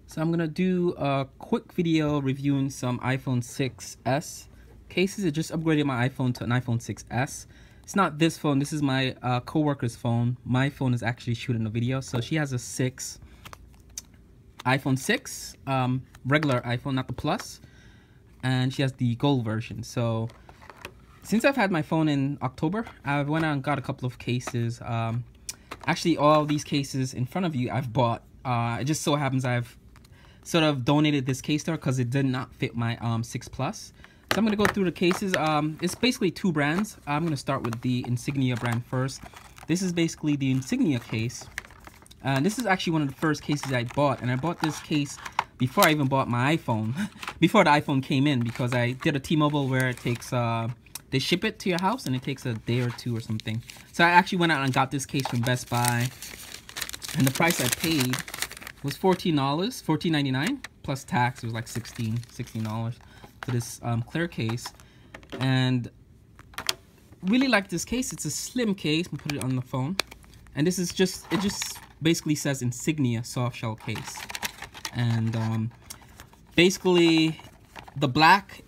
So I'm gonna do a quick video reviewing some iPhone 6s cases. It just upgraded my iPhone to an iPhone 6s. It's not this phone, this is my co-worker's phone. My phone is actually shooting a video. So she has a iPhone 6, regular iPhone, not the Plus. And she has the gold version. So since I've had my phone in October, I went out and got a couple of cases. Actually, all these cases in front of you I've bought. It just so happens I've sort of donated this case to her because it did not fit my 6 Plus. So I'm going to go through the cases. It's basically two brands. I'm going to start with the Insignia brand first. This is basically the Insignia case. This is actually one of the first cases I bought. And I bought this case before I even bought my iPhone. Before the iPhone came in, because I did a T-Mobile where it takes... they ship it to your house and it takes a day or two or something. So I actually went out and got this case from Best Buy. And the price I paid was $14.99 plus tax. It was like $16 for this clear case. And really like this case. It's a slim case. I'm gonna put it on the phone. And this is just, it just basically says Insignia soft shell case. And basically the black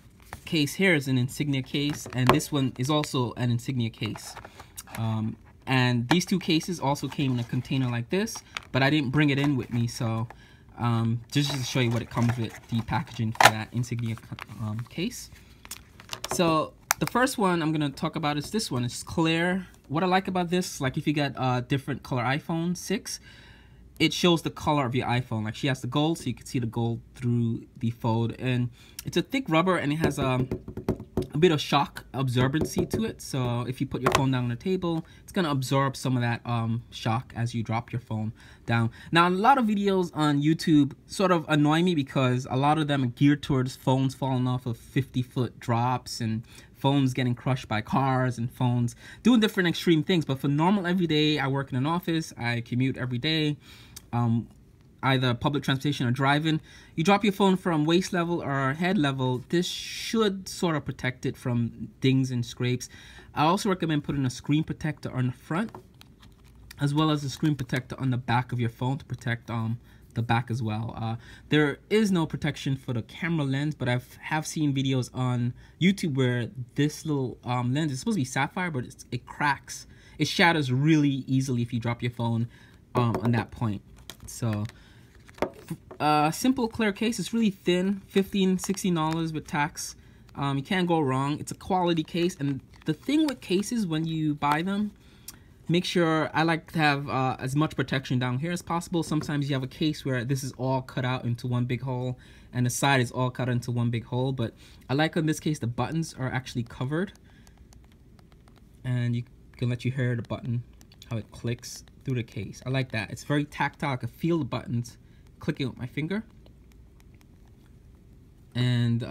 case here is an Insignia case, and this one is also an Insignia case. And these two cases also came in a container like this, but I didn't bring it in with me, so just to show you what it comes with, the packaging for that Insignia case. So the first one I'm gonna talk about is this one. It's clear. What I like about this, like if you get a different color iPhone 6, it shows the color of your iPhone. Like she has the gold, so you can see the gold through the fold. And it's a thick rubber, and it has a bit of shock absorbency to it. So if you put your phone down on the table, it's gonna absorb some of that shock as you drop your phone down. Now, a lot of videos on YouTube sort of annoy me because a lot of them are geared towards phones falling off of 50-foot drops and phones getting crushed by cars and phones doing different extreme things. But for normal everyday, I work in an office, I commute every day, either public transportation or driving, you drop your phone from waist level or head level, this should sort of protect it from dings and scrapes. I also recommend putting a screen protector on the front as well as a screen protector on the back of your phone to protect the back as well. There is no protection for the camera lens, but I have seen videos on YouTube where this little lens is supposed to be sapphire, but it cracks. It shatters really easily if you drop your phone on that point. So simple clear case. It's really thin, $16 with tax. You can't go wrong. It's a quality case, and the thing with cases, when you buy them, make sure, I like to have as much protection down here as possible. Sometimes you have a case where this is all cut out into one big hole and the side is all cut into one big hole, but I like in this case the buttons are actually covered, and you can let you hear the button, how it clicks through the case. I like that. It's very tactile. I can feel the buttons clicking with my finger. And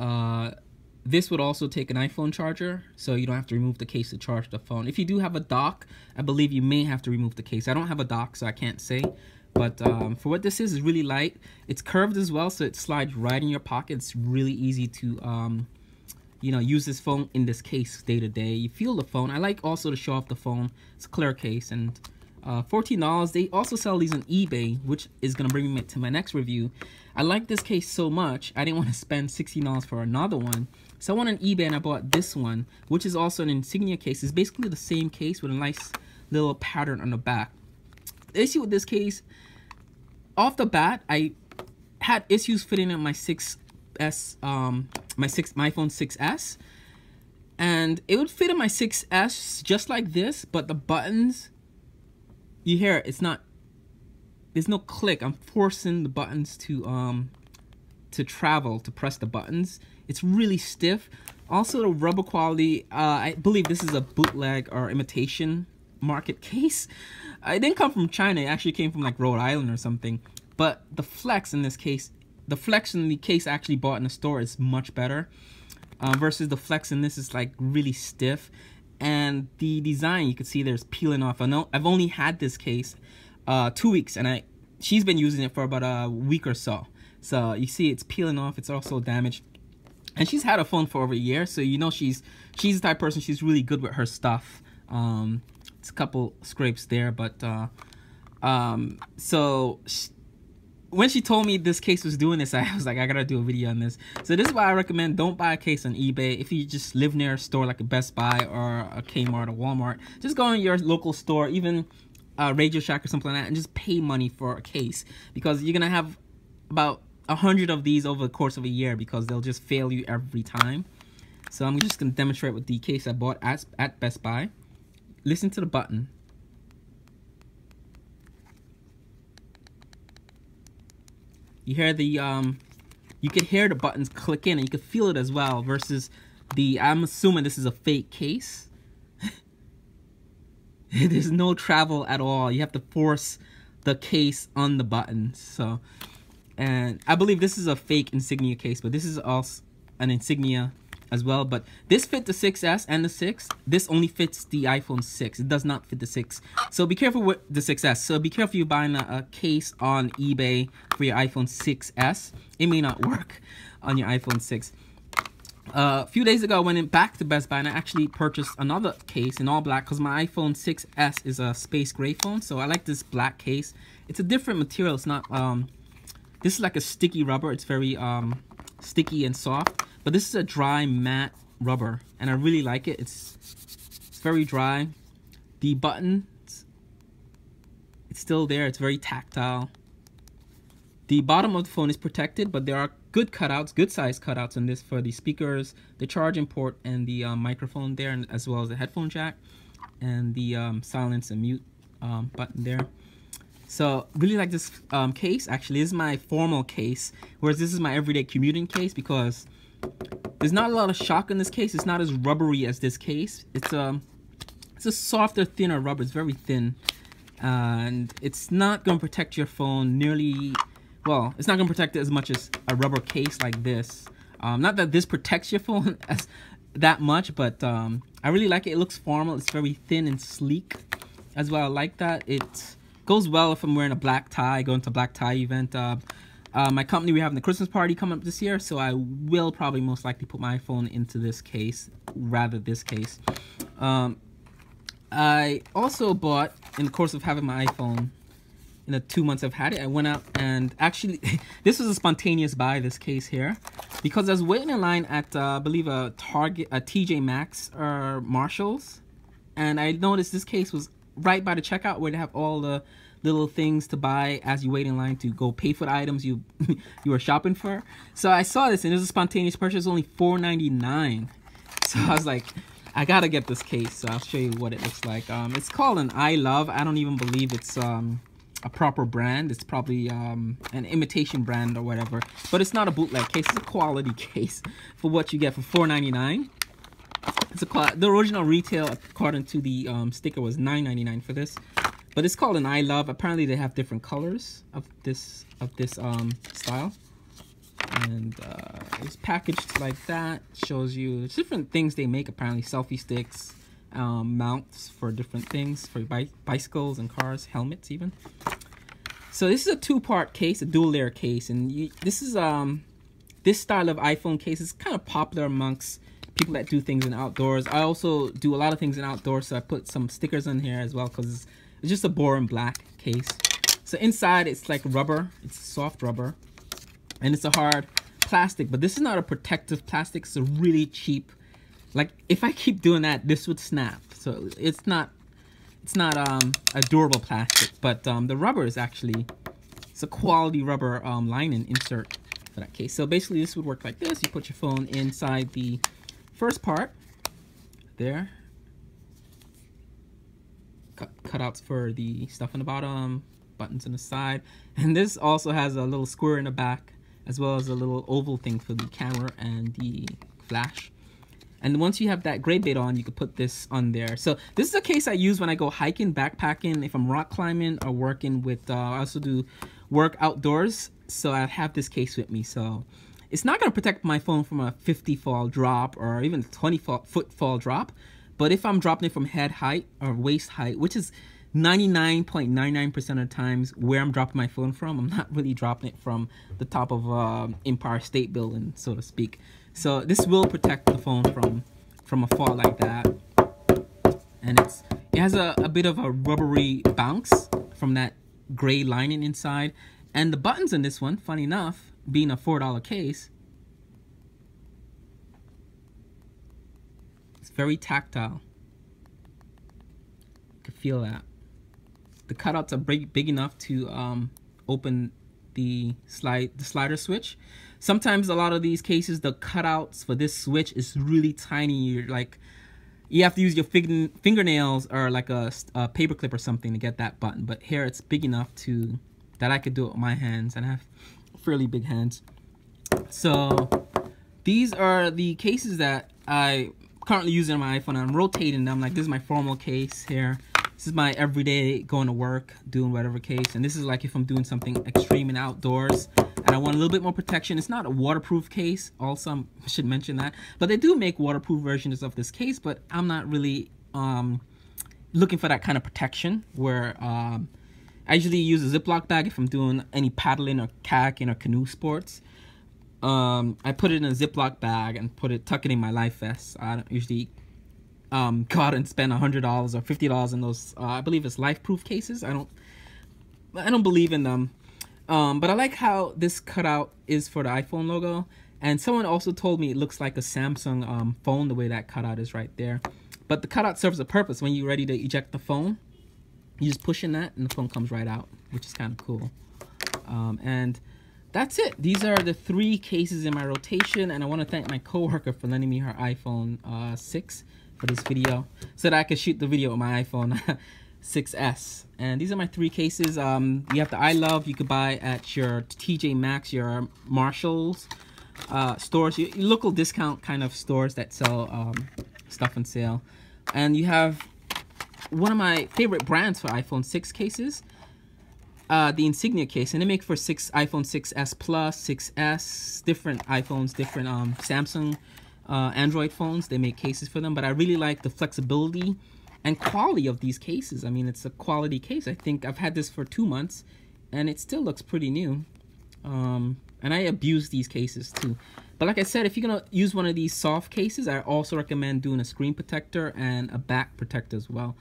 this would also take an iPhone charger, so you don't have to remove the case to charge the phone. If you do have a dock, I believe you may have to remove the case. I don't have a dock, so I can't say. But for what this is really light. It's curved as well, so it slides right in your pocket. It's really easy to you know, use this phone in this case day to day. You feel the phone. I like also to show off the phone. It's a clear case, and $14. They also sell these on eBay, which is gonna bring me to my next review. I like this case so much, I didn't want to spend $16 for another one. So I went on eBay and I bought this one, which is also an Insignia case. It's basically the same case with a nice little pattern on the back. The issue with this case, off the bat, I had issues fitting in my 6S, my iPhone 6S, and it would fit in my 6S just like this, but the buttons, you hear it, it's not, there's no click. I'm forcing the buttons to travel, to press the buttons. It's really stiff. Also, the rubber quality, I believe this is a bootleg or imitation market case. It didn't come from China. It actually came from like Rhode Island or something. But the flex in this case, the flex in the case I actually bought in the store is much better. Versus the flex in this is like really stiff. And the design, you can see there's peeling off. I know I've only had this case 2 weeks, and she's been using it for about a week or so. So you see it's peeling off. It's also damaged, and she's had a phone for over a year, so you know she's the type of person, she's really good with her stuff. It's a couple scrapes there, but so when she told me this case was doing this, I was like, I gotta do a video on this. So this is why I recommend don't buy a case on eBay. If you just live near a store like a Best Buy or a Kmart or Walmart, just go in your local store, even Radio Shack or something like that, and just pay money for a case, because you're gonna have about 100 of these over the course of a year, because they'll just fail you every time. So I'm just gonna demonstrate with the case I bought at Best Buy. Listen to the button. You hear the you can hear the buttons click in, and you can feel it as well. Versus the, I'm assuming this is a fake case. There's no travel at all. You have to force the case on the buttons. So, and I believe this is a fake Insignia case, but this is also an Insignia as well. But this fit the 6S and the 6. This only fits the iPhone 6. It does not fit the 6. So be careful with the 6S. So be careful you're buying a case on eBay for your iPhone 6S. It may not work on your iPhone 6. A few days ago, I went back to Best Buy and I actually purchased another case in all black, because my iPhone 6S is a space gray phone. So I like this black case. It's a different material. It's not this is like a sticky rubber. It's very sticky and soft. But this is a dry matte rubber, and I really like it. It's very dry. The buttons, it's still there. It's very tactile. The bottom of the phone is protected, but there are good cutouts, good size cutouts in this for the speakers, the charging port, and the microphone there, and as well as the headphone jack, and the silence and mute button there. So really like this case. Actually, this is my formal case, whereas this is my everyday commuting case, because there's not a lot of shock in this case. It's not as rubbery as this case. It's a softer, thinner rubber. It's very thin, and it's not going to protect your phone nearly. Well, it's not going to protect it as much as a rubber case like this. Not that this protects your phone as that much, but I really like it. It looks formal. It's very thin and sleek as well. I like that. It goes well if I'm wearing a black tie, going to a black tie event. My company, we're having the Christmas party coming up this year, so I will probably most likely put my iPhone into this case, rather this case. I also bought, in the course of having my iPhone, in the 2 months I've had it, I went out and actually, this was a spontaneous buy, this case here, because I was waiting in line at, I believe, a Target, a TJ Maxx or Marshalls, and I noticed this case was right by the checkout where they have all the little things to buy as you wait in line to go pay for the items you were shopping for. So I saw this, and it was a spontaneous purchase, only $4.99. So I was like, I gotta get this case. So I'll show you what it looks like. It's called an iLuv. I don't even believe it's a proper brand. It's probably an imitation brand or whatever, but it's not a bootleg case. It's a quality case for what you get for $4.99. It's the original retail, according to the sticker, was $9.99 for this, but it's called an iLuv. Apparently they have different colors of this style, and it's packaged like that. Shows you different things they make. Apparently selfie sticks, mounts for different things for bicycles and cars, helmets even. So this is a two-part case, a dual layer case, and this is this style of iPhone case is kind of popular amongst people that do things in outdoors. I also do a lot of things in outdoors, so I put some stickers in here as well, because it's just a boring black case. So inside it's like rubber, it's soft rubber, and it's a hard plastic, but this is not a protective plastic. It's a really cheap, like if I keep doing that, this would snap. So it's not a durable plastic, but the rubber is actually, it's a quality rubber lining insert for that case. So basically this would work like this. You put your phone inside the first part there, cutouts for the stuff on the bottom, buttons on the side, and this also has a little square in the back, as well as a little oval thing for the camera and the flash. And once you have that gray bit on, you can put this on there. So this is a case I use when I go hiking, backpacking, if I'm rock climbing, or working with, I also do work outdoors, so I have this case with me. So it's not going to protect my phone from a 50 fall drop or even 20 foot fall drop. But if I'm dropping it from head height or waist height, which is 99.99% of the times where I'm dropping my phone from, I'm not really dropping it from the top of Empire State Building, so to speak. So this will protect the phone from a fall like that. And it has a bit of a rubbery bounce from that gray lining inside. And the buttons in this one, funny enough, being a $4 case, it's very tactile. You can feel that. The cutouts are big enough to open the slider switch. Sometimes a lot of these cases, the cutouts for this switch is really tiny. You're like, you have to use your fingernails or like a paper clip or something to get that button. But here it's big enough to that I could do it with my hands, and I have fairly big hands. So these are the cases that I currently use on my iPhone. I'm rotating them. Like, this is my formal case here. This is my everyday going to work, doing whatever case. And this is like if I'm doing something extreme and outdoors and I want a little bit more protection. It's not a waterproof case. Also, I should mention that. But they do make waterproof versions of this case, but I'm not really looking for that kind of protection where I usually use a Ziploc bag if I'm doing any paddling or kayaking or canoe sports. I put it in a Ziploc bag and tuck it in my life vest. I don't usually go out and spend $100 or $50 in those I believe it's life-proof cases. I don't believe in them, but I like how this cutout is for the iPhone logo. And someone also told me it looks like a Samsung phone, the way that cutout is right there. But the cutout serves a purpose. When you're ready to eject the phone, you just push in that and the phone comes right out, which is kind of cool. And that's it. These are the 3 cases in my rotation, and I want to thank my coworker for lending me her iPhone 6 for this video so that I could shoot the video with my iPhone 6s. And these are my 3 cases. You have the iLuv you could buy at your TJ Maxx, your Marshalls stores, your local discount kind of stores that sell stuff on sale. And you have one of my favorite brands for iPhone 6 cases, the Insignia case, and they make for iPhone 6s Plus, 6s, different iPhones, different Samsung Android phones. They make cases for them, but I really like the flexibility and quality of these cases. I mean, it's a quality case. I think I've had this for 2 months and it still looks pretty new. And I abuse these cases too. But like I said, if you're gonna use one of these soft cases, I also recommend doing a screen protector and a back protector as well.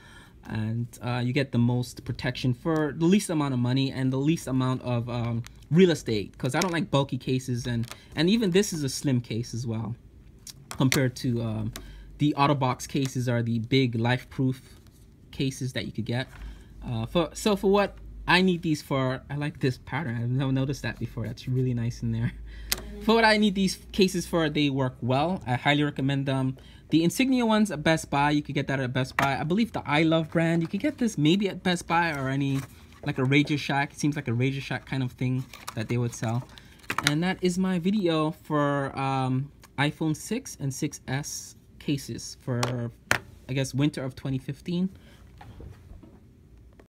And you get the most protection for the least amount of money and the least amount of real estate, because I don't like bulky cases, and even this is a slim case as well compared to the OtterBox cases are the big life-proof cases that you could get. So for what I need these for, I like this pattern. I've never noticed that before. That's really nice in there. For what I need these cases for, they work well. I highly recommend them. The Insignia ones at Best Buy, you could get that at Best Buy. I believe the iLuv brand, you could get this maybe at Best Buy or any, like a Radio Shack. It seems like a Radio Shack kind of thing that they would sell. And that is my video for iPhone 6 and 6s cases for, I guess, winter of 2015.